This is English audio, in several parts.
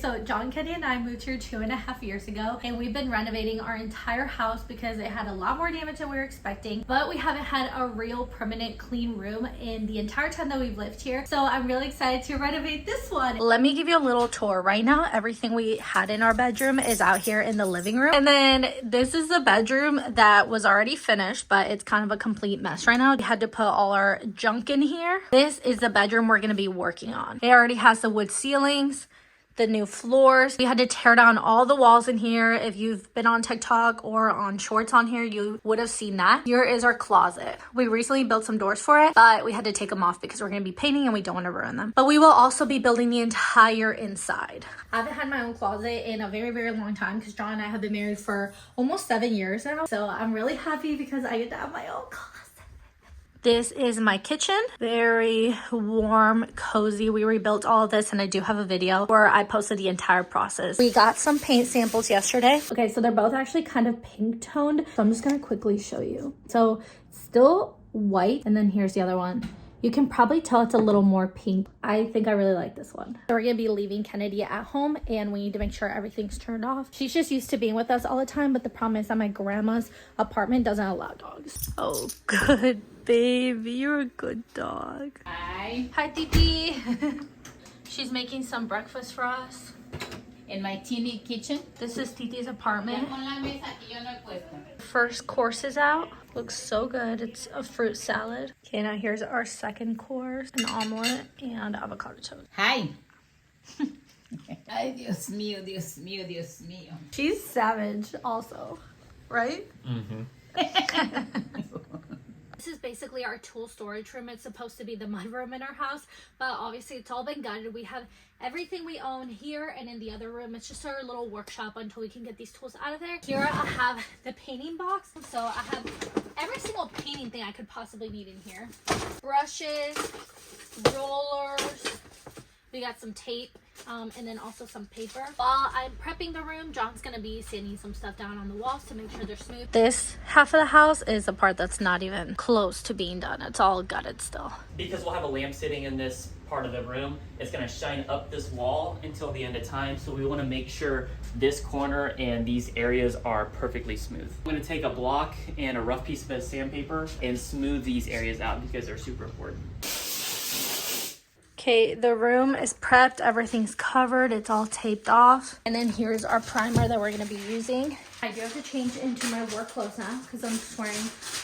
So John, Kenny, and I moved here 2.5 years ago, and we've been renovating our entire house because it had a lot more damage than we were expecting, but we haven't had a real permanent clean room in the entire time that we've lived here. So I'm really excited to renovate this one. Let me give you a little tour. Right now, everything we had in our bedroom is out here in the living room. And then this is the bedroom that was already finished, but it's kind of a complete mess right now. We had to put all our junk in here. This is the bedroom we're gonna be working on. It already has the wood ceilings, the new floors. We had to tear down all the walls in here. If you've been on TikTok or on shorts on here, you would have seen that. Here is our closet. We recently built some doors for it, but we had to take them off because we're gonna be painting and we don't want to ruin them. But we will also be building the entire inside. I haven't had my own closet in a very, very long time because John and I have been married for almost 7 years now. So I'm really happy because I get to have my own closet. This is my kitchen. Very warm, cozy. We rebuilt all of this and I do have a video where I posted the entire process. We got some paint samples yesterday. Okay, so they're both actually kind of pink toned. So I'm just gonna quickly show you. So still white, and then here's the other one. You can probably tell it's a little more pink. I think I really like this one. So we're gonna be leaving Kennedy at home and we need to make sure everything's turned off. She's just used to being with us all the time, but the problem is that my grandma's apartment doesn't allow dogs. Oh, good baby, you're a good dog. Hi. Hi, Titi. She's making some breakfast for us. In my teeny kitchen. This is Titi's apartment. Con la mesa que yo no he puesto. First course is out. Looks so good. It's a fruit salad. Okay, now here's our second course. An omelet and avocado toast. Hi. Ay, Dios mío, Dios mío, Dios mío. She's savage also, right? Mm-hmm. This is basically our tool storage room. It's supposed to be the mud room in our house, but obviously it's all been gutted. We have everything we own here, and in the other room it's just our little workshop until we can get these tools out of there. Here I have the painting box, so I have every single painting thing I could possibly need in here. Brushes, rollers, we got some tape, and then also some paper. While I'm prepping the room, John's gonna be sanding some stuff down on the walls to make sure they're smooth. This half of the house is the part that's not even close to being done. It's all gutted still. Because we'll have a lamp sitting in this part of the room, it's gonna shine up this wall until the end of time. So we wanna make sure this corner and these areas are perfectly smooth. I'm gonna take a block and a rough piece of sandpaper and smooth these areas out because they're super important. Okay, the room is prepped, everything's covered, it's all taped off. And then here's our primer that we're gonna be using. I do have to change into my work clothes now because I'm just wearing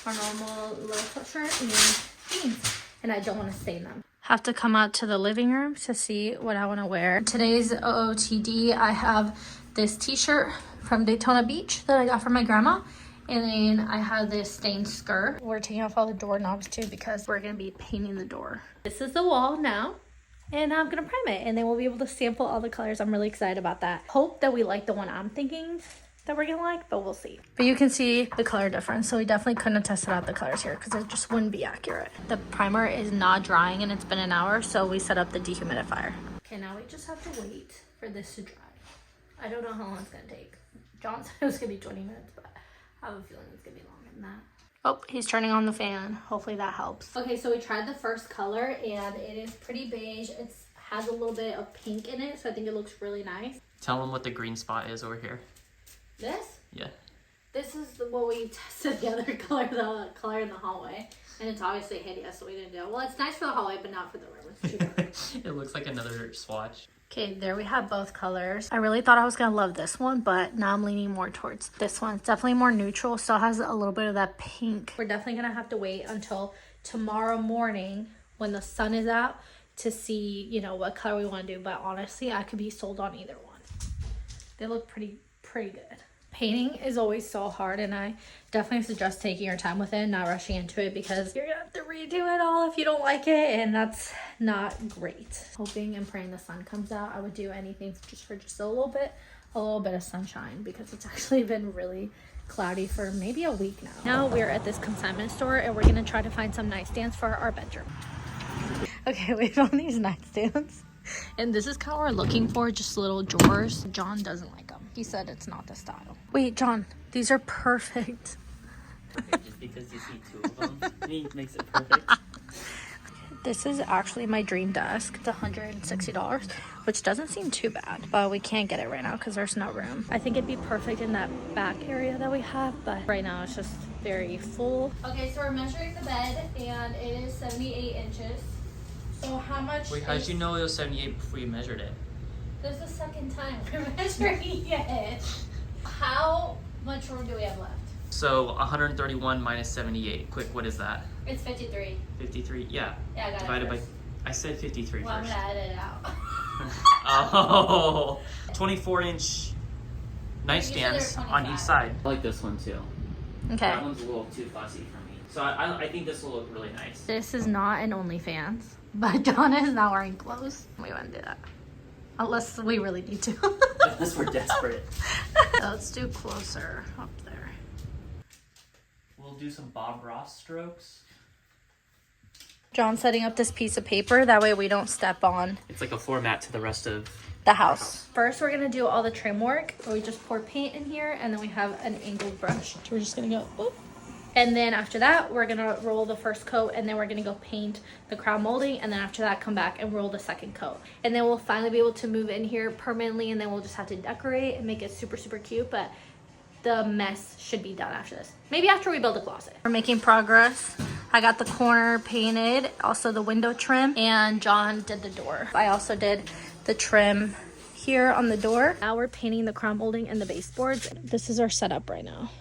our normal little sweatshirt and jeans, and I don't wanna stain them. Have to come out to the living room to see what I wanna wear. Today's OOTD, I have this t-shirt from Daytona Beach that I got from my grandma. And then I have this stained skirt. We're taking off all the doorknobs too because we're gonna be painting the door. This is the wall now, and I'm gonna prime it, and then we'll be able to sample all the colors. I'm really excited about that. Hope that we like the one I'm thinking that we're gonna like, but we'll see. But you can see the color difference, so we definitely couldn't have tested out the colors here because it just wouldn't be accurate. The primer is not drying and it's been an hour, so we set up the dehumidifier. Okay, now we just have to wait for this to dry. I don't know how long it's gonna take. John said it was gonna be 20 minutes, but I have a feeling it's gonna be longer than that. Oh, he's turning on the fan. Hopefully that helps. Okay, so we tried the first color and it is pretty beige. It has a little bit of pink in it, so I think it looks really nice. Tell them what the green spot is over here. This? Yeah. This is what we tested the other color, the color in the hallway. And it's obviously hideous, so we didn't do it. Well, it's nice for the hallway, but not for the room. It's too dark. It looks like another swatch. Okay, there we have both colors. I really thought I was gonna love this one, but now I'm leaning more towards this one. It's definitely more neutral, still has a little bit of that pink. We're definitely gonna have to wait until tomorrow morning when the sun is out to see, you know, what color we wanna do. But honestly, I could be sold on either one. They look pretty good. Painting is always so hard, and I definitely suggest taking your time with it and not rushing into it because you're gonna have to redo it all if you don't like it, and that's not great. Hoping and praying the sun comes out. I would do anything just for a little bit of sunshine because it's actually been really cloudy for maybe a week now. Now we're at this consignment store and we're gonna try to find some nightstands for our bedroom. Okay, we found these nightstands. And this is kind of what we're looking for, just little drawers. John doesn't like them. He said it's not the style. Wait, John, these are perfect. Just because you see two of them, it makes it perfect. This is actually my dream desk. It's $160, which doesn't seem too bad, but we can't get it right now because there's no room. I think it'd be perfect in that back area that we have, but right now it's just very full. Okay, so we're measuring the bed and it is 78 inches. So how much? Wait, how did you know it was 78 before you measured it? This is the second time we're measuring it. How much room do we have left? So 131 minus 78. Quick, what is that? It's 53. 53, yeah. Yeah, I got Divided it by, first. I said 53 Well, I'm first. gonna edit it out. Oh, 24-inch nightstands Usually they're on 25. each side. I like this one too. Okay. That one's a little too fussy for me. So I think this will look really nice. This is not an OnlyFans, but Donna is not wearing clothes. We wouldn't do that. Unless we really need to. Unless we're desperate. Let's do closer up there. We'll do some Bob Ross strokes. John's setting up this piece of paper. That way we don't step on It's like a floor mat to the rest of the house. First, we're gonna do all the trim work. We just pour paint in here and then we have an angled brush. So we're just gonna go, boop. And then after that, we're gonna roll the first coat and then we're gonna go paint the crown molding. And then after that, come back and roll the second coat. And then we'll finally be able to move in here permanently and then we'll just have to decorate and make it super, super cute. But the mess should be done after this. Maybe after we build a closet. We're making progress. I got the corner painted, also the window trim, and John did the door. I also did the trim here on the door. Now we're painting the crown molding and the baseboards. This is our setup right now.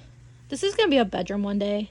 This is gonna be a bedroom one day.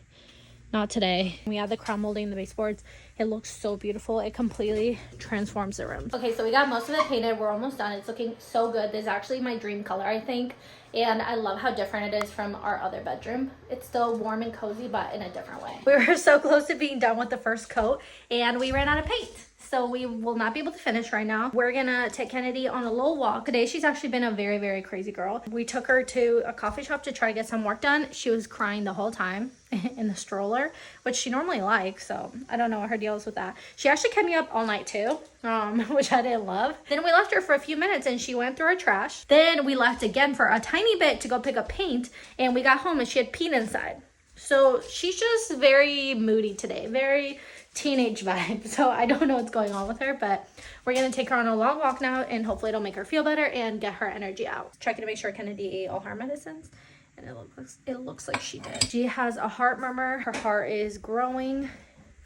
Not today. We have the crown molding and the baseboards. It looks so beautiful. It completely transforms the room. Okay, so we got most of it painted. We're almost done. It's looking so good. This is actually my dream color, I think. And I love how different it is from our other bedroom. It's still warm and cozy, but in a different way. We were so close to being done with the first coat and we ran out of paint. So we will not be able to finish right now. We're gonna take Kennedy on a little walk. Today, she's actually been a very, very crazy girl. We took her to a coffee shop to try to get some work done. She was crying the whole time in the stroller, which she normally likes. So I don't know what her deal is with that. She actually kept me up all night too, which I didn't love. Then we left her for a few minutes and she went through her trash. Then we left again for a tiny bit to go pick up paint. And we got home and she had peed inside. So she's just very moody today, very teenage vibe. So I don't know what's going on with her, but we're gonna take her on a long walk now and hopefully it'll make her feel better and get her energy out. Checking to make sure Kennedy ate all her medicines and it looks like she did. She has a heart murmur. Her heart is growing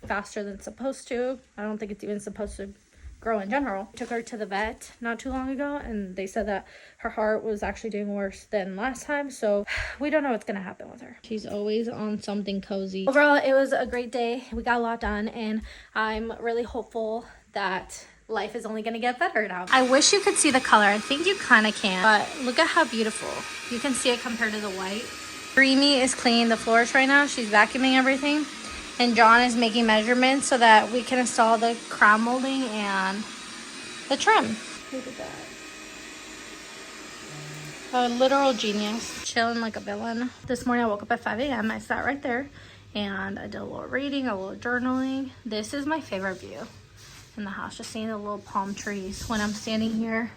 faster than it's supposed to. I don't think it's even supposed to grow in general. Took her to the vet not too long ago and they said that her heart was actually doing worse than last time, so we don't know what's gonna happen with her. She's always on something cozy. Overall, it was a great day. We got a lot done and I'm really hopeful that life is only gonna get better now. I wish you could see the color. I think you kind of can, but look at how beautiful. You can see it compared to the white. Dreamy is cleaning the floors right now. She's vacuuming everything. And John is making measurements so that we can install the crown molding and the trim. Look at that. A literal genius. Chilling like a villain. This morning I woke up at 5 a.m. I sat right there and I did a little reading, a little journaling. This is my favorite view in the house. Just seeing the little palm trees when I'm standing here.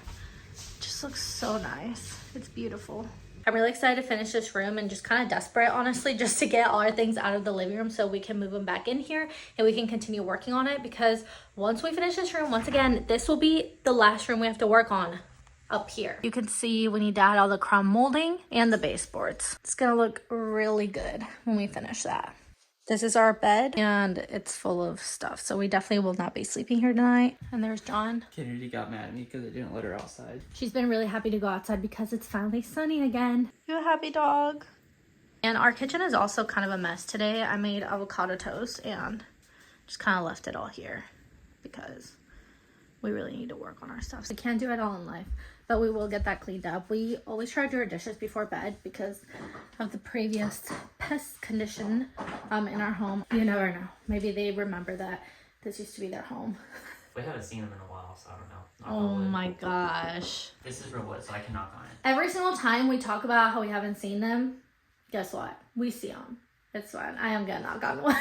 It just looks so nice. It's beautiful. I'm really excited to finish this room and just kind of desperate, honestly, just to get all our things out of the living room so we can move them back in here and we can continue working on it, because once we finish this room, once again, this will be the last room we have to work on up here. You can see we need to add all the crown molding and the baseboards. It's gonna look really good when we finish that. This is our bed and it's full of stuff, so we definitely will not be sleeping here tonight. And there's John. Kennedy got mad at me because I didn't let her outside. She's been really happy to go outside because it's finally sunny again. You a happy dog? And our kitchen is also kind of a mess today. I made avocado toast and just kind of left it all here because we really need to work on our stuff. So we can't do it all in life, but we will get that cleaned up. We always try to do our dishes before bed because of the previous pest condition in our home. You never know. Maybe they remember that this used to be their home. We haven't seen them in a while, so I don't know. Oh my gosh. This is real wood, so I can knock on it. Every single time we talk about how we haven't seen them, guess what? We see them. It's fine. I am gonna knock on wood.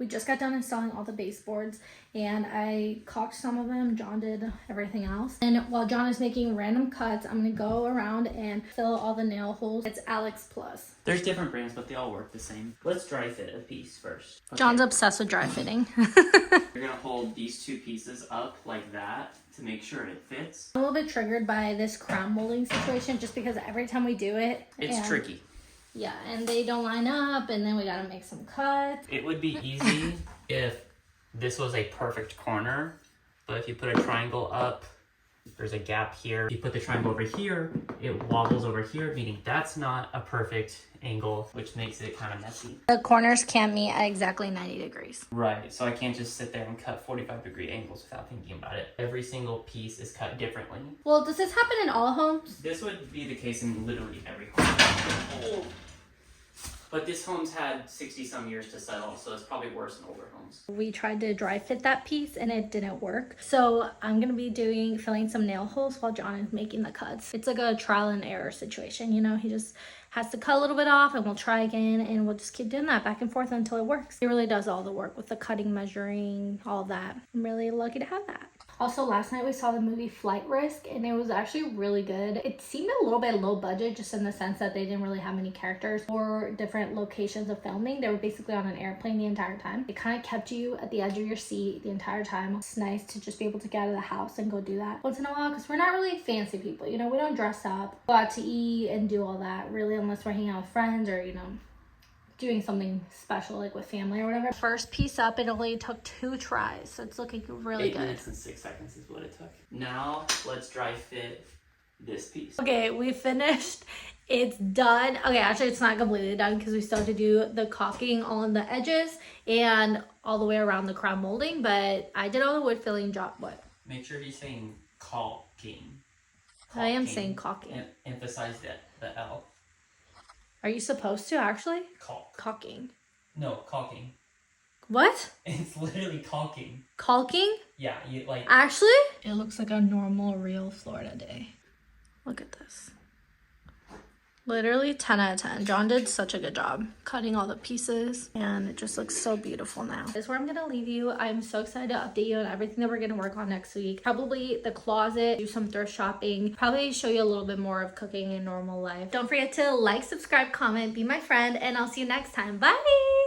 We just got done installing all the baseboards and I caulked some of them. John did everything else. And while John is making random cuts, I'm gonna go around and fill all the nail holes. It's Alex Plus. There's different brands, but they all work the same. Let's dry fit a piece first. Okay. John's obsessed with dry fitting. You're gonna hold these two pieces up like that to make sure it fits. I'm a little bit triggered by this crown molding situation just because every time we do it, It's tricky. Yeah, and they don't line up, and then we gotta make some cuts. It would be easy if this was a perfect corner, but if you put a triangle up, there's a gap here. If you put the triangle over here, it wobbles over here, meaning that's not a perfect angle, which makes it kind of messy. The corners can't meet at exactly 90 degrees. Right, so I can't just sit there and cut 45-degree angles without thinking about it. Every single piece is cut differently. Well, does this happen in all homes? This would be the case in literally every home. But this home's had 60-some years to settle, so it's probably worse in older homes. We tried to dry fit that piece and it didn't work. So I'm gonna be filling some nail holes while John is making the cuts. It's like a trial and error situation, you know? He just has to cut a little bit off and we'll try again and we'll just keep doing that back and forth until it works. He really does all the work with the cutting, measuring, all that. I'm really lucky to have that. Also, last night we saw the movie Flight Risk and it was actually really good. It seemed a little bit low budget just in the sense that they didn't really have many characters or different locations of filming. They were basically on an airplane the entire time. It kind of kept you at the edge of your seat the entire time. It's nice to just be able to get out of the house and go do that once in a while because we're not really fancy people. You know, we don't dress up, go out to eat and do all that really unless we're hanging out with friends or, you know, doing something special like with family or whatever. First piece up, it only took 2 tries, so it's looking really good. 8 minutes and 6 seconds is what it took. Now let's dry fit this piece. Okay, we finished. It's done. Okay, actually it's not completely done because we still have to do the caulking on the edges and all the way around the crown molding, but I did all the wood filling job. What? Make sure you're saying caulking. I am saying caulking. Emphasize the L. Are you supposed to actually? Caulking. Caulking. No, caulking. What? It's literally caulking. Caulking? Yeah, you like. Actually? It looks like a normal, real Florida day. Look at this. Literally 10 out of 10. John did such a good job cutting all the pieces and it just looks so beautiful now. This is where I'm gonna leave you. I'm so excited to update you on everything that we're gonna work on next week. Probably the closet, do some thrift shopping, probably show you a little bit more of cooking in normal life. Don't forget to like, subscribe, comment, be my friend, and I'll see you next time. Bye!